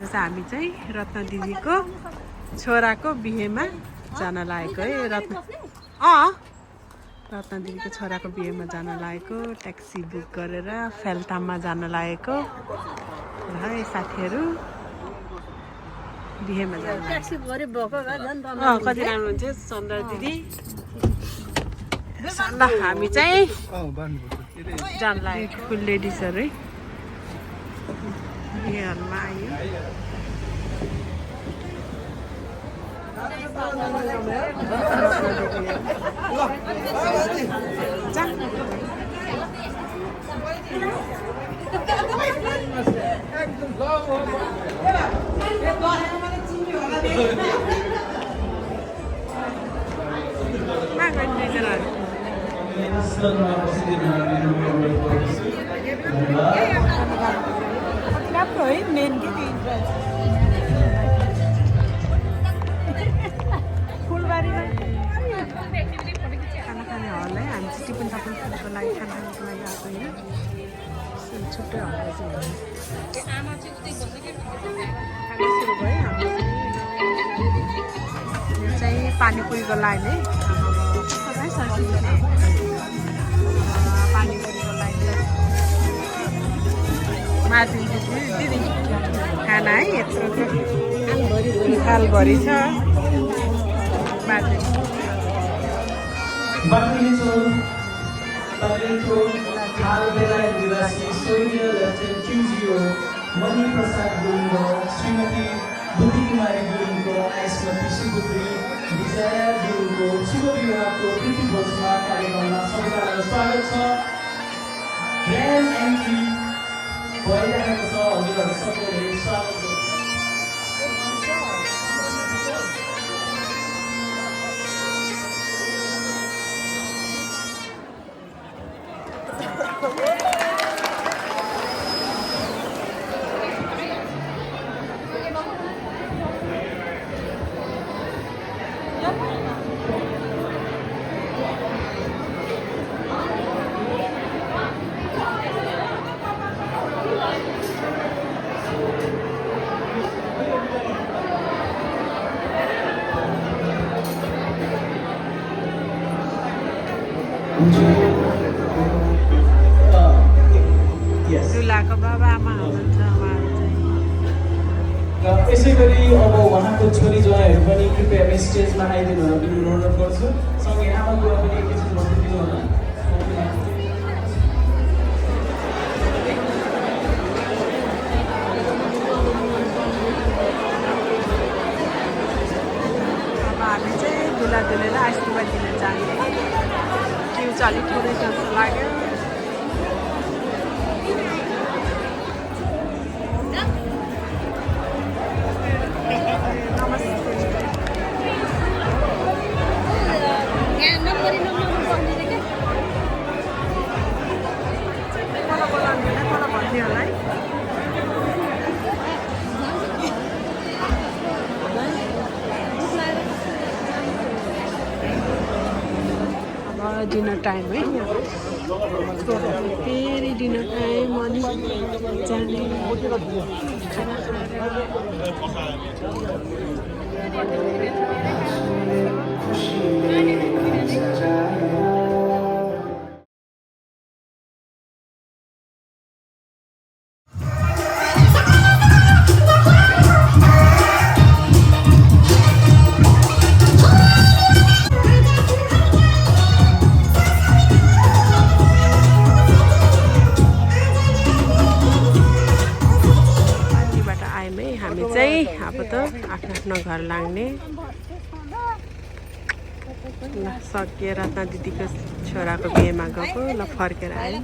हामी चाहिँ रत्न दिदीको छोराको बिहेमा जान लागेको है। रत्न दिदीको छोराको बिहेमा जान लागेको, ट्याक्सी बुक गरेर फेल्टाममा जान लागेको है साथीहरू। बिहेमा जान कति राम्रो हुन्छ चन्द्र दिदी। ल हामी चाहिँ जान लागेको लेडिजहरू है बिहेहरूमा आयो। राम्रो है मेन के फुलबारीमा खाना खाने हल है। हामी चाहिँ टिफिन टफिन खानको लागि खाना खानको लागि आएको होइन। छुट्टै हल चाहिँ सुरु भयो। हाम्रो यो चाहिँ पानीपुरीको लाइन है। पानीपुरीको लाइन माथिल्लो दिदी खाना है। यत्रो थालभरि छ। मणि प्रसाद गुरुङ, श्रीमती बुद्धि कुमारी गुरुङको आयुष्मती सुपुत्री विजया गुरुङको शुभ विवाहको प्रीति भोजमा कार्यक्रममा सबैजनाको स्वागत छ। ग्रान्ड एन्ट्री भइरहेको छ। हजुरहरू सबैले स्वागत गर्नु। दुलाको बाबा आमा हुनुहुन्छ उहाँहरू चाहिँ। यसै गरी अब उहाँको छोरी ज्वाइँहरू पनि कृपया स्टेजमा आइदिनु होला पनि अनुरोध गर्छु। सँगै आमा बुवा पनि एकैछिन बसिदिनु होला। अब हामी चाहिँ दुला दुलेलाई आशीर्वाद दिन जाने। जिउ चाहिँ अलिक थोरै जस्तो लाग्यो। डिनर टाइम है। फेरि डिनर टाइम अनि जाने खाना अब त आफ्नो घर लाग्ने। ल सकिएर रत्न दिदीको छोराको बिहेमा गएको। ल फर्केर आयो।